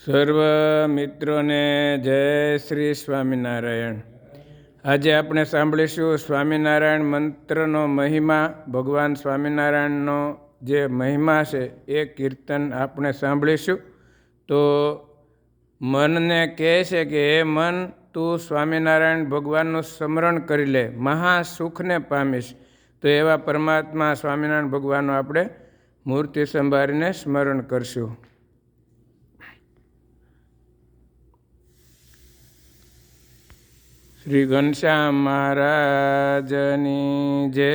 સર્વ મિત્રોને જય શ્રી સ્વામિનારાયણ. આજે આપણે સાંભળીશું સ્વામિનારાયણ મંત્રનો મહિમા. ભગવાન સ્વામિનારાયણનો જે મહિમા છે એ કીર્તન આપણે સાંભળીશું. તો મનને કહે છે કે હે મન, તું સ્વામિનારાયણ ભગવાનનું સ્મરણ કરી લે, મહાસુખને પામીશ. તો એવા પરમાત્મા સ્વામિનારાયણ ભગવાનનું આપણે મૂર્તિ સંભાળીને સ્મરણ કરશું. શ્રી ઘનશ્યામ મહારાજની જય.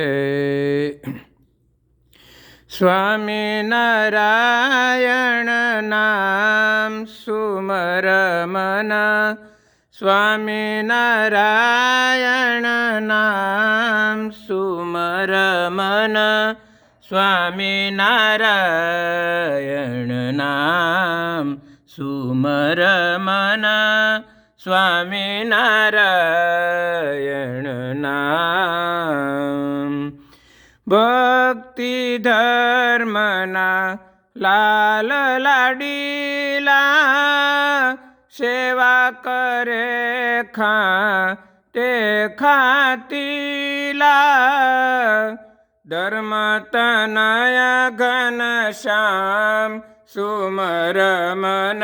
સ્વામિનારાયણ નામ સુમર મન, સ્વામિનારાયણ નામ સુમર મન, સ્વામિનારાયણ નામ સુમર મન, સ્વામિનારાયણ નામ. ભક્તિ ધર્મના લાલ લાડીલા, સેવા કરે તે ખાતીલા. ધર્મ તનય ઘનશ્યામ સુમર મન,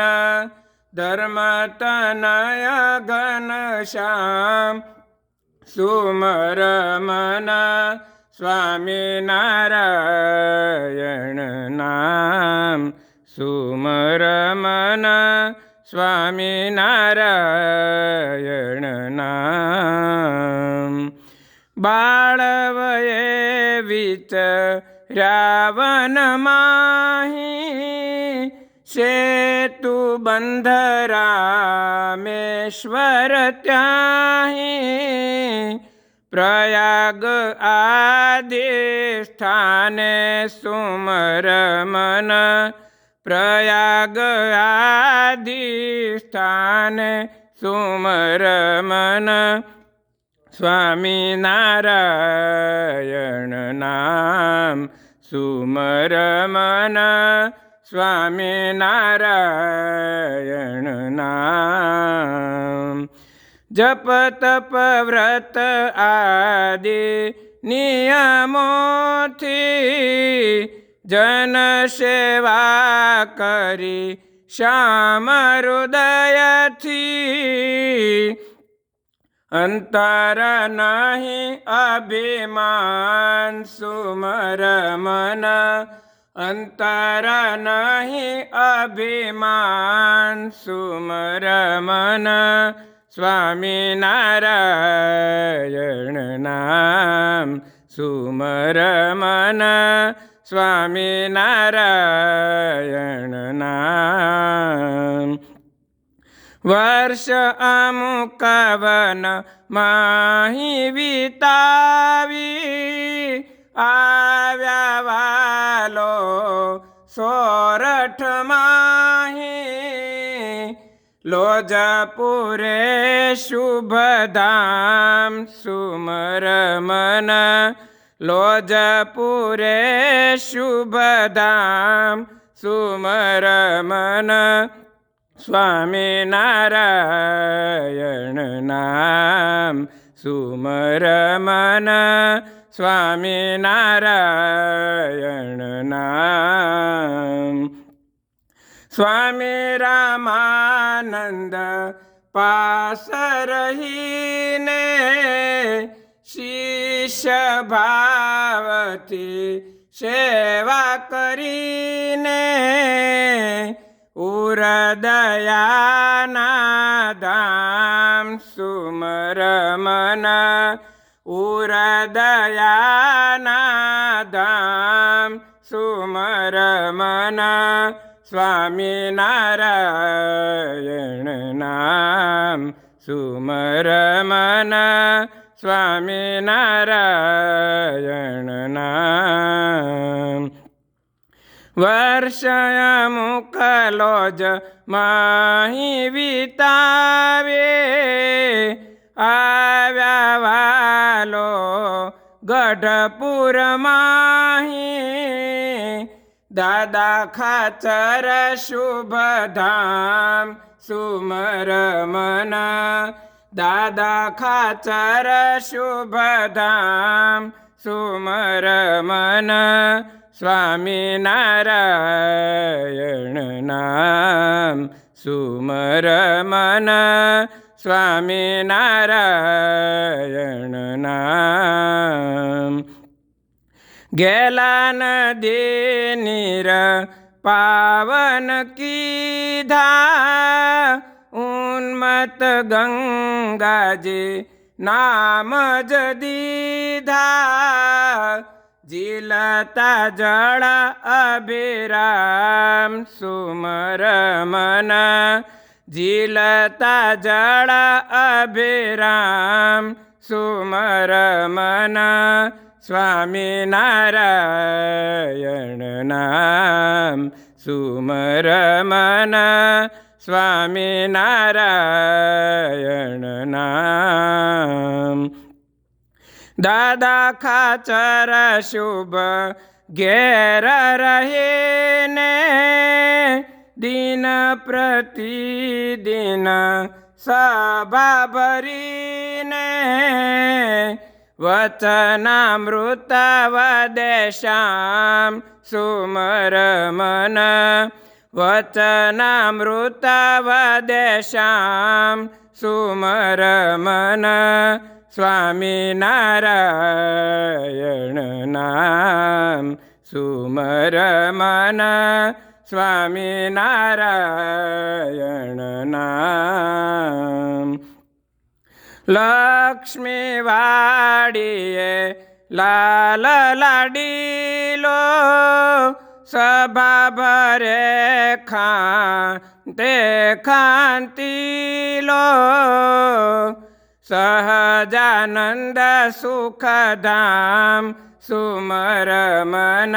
ધર્મ તનય ઘનશ્યામ સુમર મન, સ્વામિનારાયણ નામ સુમર મન, સ્વામિનારાયણ નામ. બાળવયે વિચર્યા માહી, સેતુ બંધ રામેશ્વર ત્યાહી. પ્રયાગ આદિ સ્થાને સુમર મન, પ્રયાગ આદિ સ્થાને સુમર મન, સ્વામિનારાયણ નામ સુમર મન, સ્વામિનારાયણ નામ. જપ તપ વ્રત આદિ નિયમોથી, જન સેવા કરી શ્યામ હૃદયથી. અંતર નહીં અભિમાન સુમર મન, અંતર નહીં અભિમાન સુમર મન, સ્વામિનારાયણ નામ સુમર મન, સ્વામિનારાયણ નામ. વર્ષ અમુક વન માહી વિતાવી, આવ્યા વાલો સોરઠ માહી. લોજપુરે શુભધામ સુમર મન, લોજપુરે શુભધામ સુમર મન, સ્વામિનારાયણ નામ સુમર મન, સ્વામિનારાયણ નામ. સ્વામી રામાનંદ પાસ રહીને, શિષ્ય ભાવથી સેવા કરીને. ઉરદયાના ધામ સુમર મન, ઉરદયાના ધામ સુમર મન, સ્વામિનારાયણ નામ સુમર મન, સ્વામિનારાયણ નામ. વર્ષ અમુક લોજ માહી વિતાવે, આવ્યા વાલો ગઢપુર માહી. દાદા ખાચર શુભધામ સુમર મન દાદા ખાચર શુભધામ સુમર મન સ્વામિનારાયણ નામ સુમર મન સ્વામિનારાયણ નામ ગેલા નદી નીર પાવન કીધા ઉન્મત ગંગાજી નામ જ દીધા જીલતા જળ અભિરામ સુમર મન જીલતા જળ અભિરામ સુમર મન સ્વામિનારાયણ નામ સુમર મન સ્વામિનારાયણ નામ દાદા ખાચર શુભ ઘેર રહીને દિન પ્રતિદિન સભા ભરીને વચનામૃત વદેશામ સુમર મન વચનામૃત વદેશામ સુમર મન સ્વામિનારાયણ નામ સુમર મન સ્વામિનારાયણ નામ લક્ષ્મી વાડીએ લાલ લાડીલો સભા ભરે ખાંતે ખાંતીલો સહજાનંદ સુખધામ સુમર મન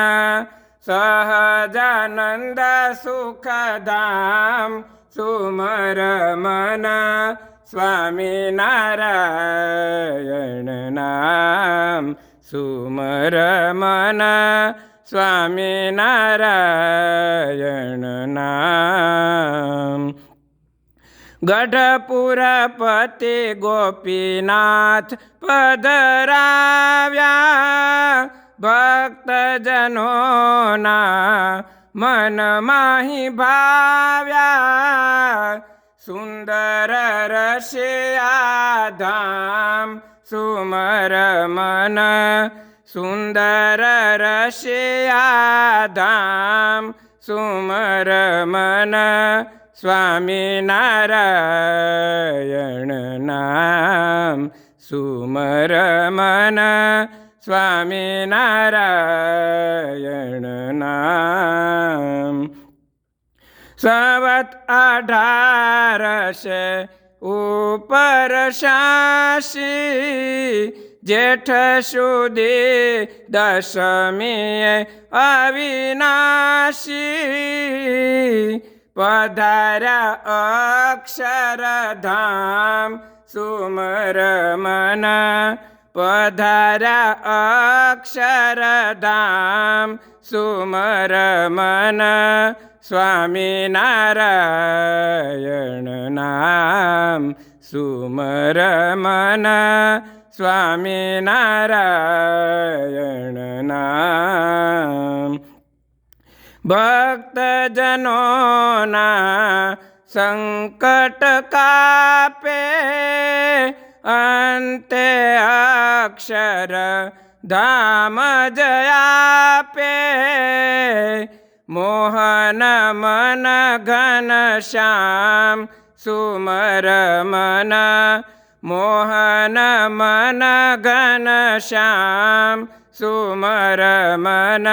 સહજાનંદ સુખધામ સુમર મન સ્વામિનારાયણ નામ સુમર મન સ્વામિનારાયણ નામ ગઢપુર પતિ ગોપીનાથ પધરાવ્યા ભક્તજનોના મન માહી ભાવ્યા સુંદર રસિયા ધામ સુમર મન સુંદર રસિયા ધામ સુમર મન સ્વામિનારાયણ નામ સુમર મન સ્વામિનારાયણ નામ સવત 18 ઉપર શાસી જેઠ સુધી દશમીએ અવિનાશી પધાર્યા અક્ષરધામ સુમર મન પધાર્યા અક્ષરધામ સુમર મન સ્વામિનારાયણ નામ સુમર મન સ્વામિનારાયણ નામ ભક્તજનોના સંકટ કાપે અંતે અક્ષર ધામ જયાપે મોહન મન ઘન શ્યામ સુમર મન મોહન મન ઘન શ્યામ સુમર મન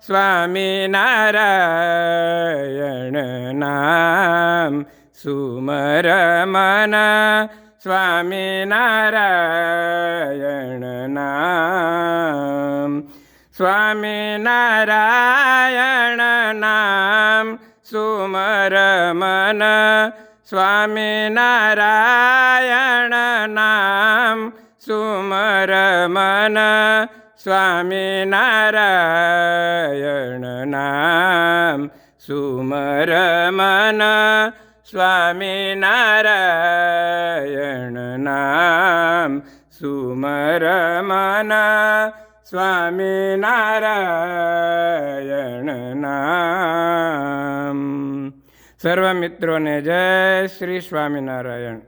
સ્વામિનારાયણ નામ સુમર મન સ્વામિનારાયણ નામ સ્વામિનારાયણ નામ સુમર મન સ્વામિનારાયણ નામ સુમર મન સ્વામિનારાયણ નામ સુમર મન સ્વામિનારાયણ નામ સુમર મન સ્વામિનારાયણ નામ. સર્વ મિત્રોને જય શ્રી સ્વામિનારાયણ.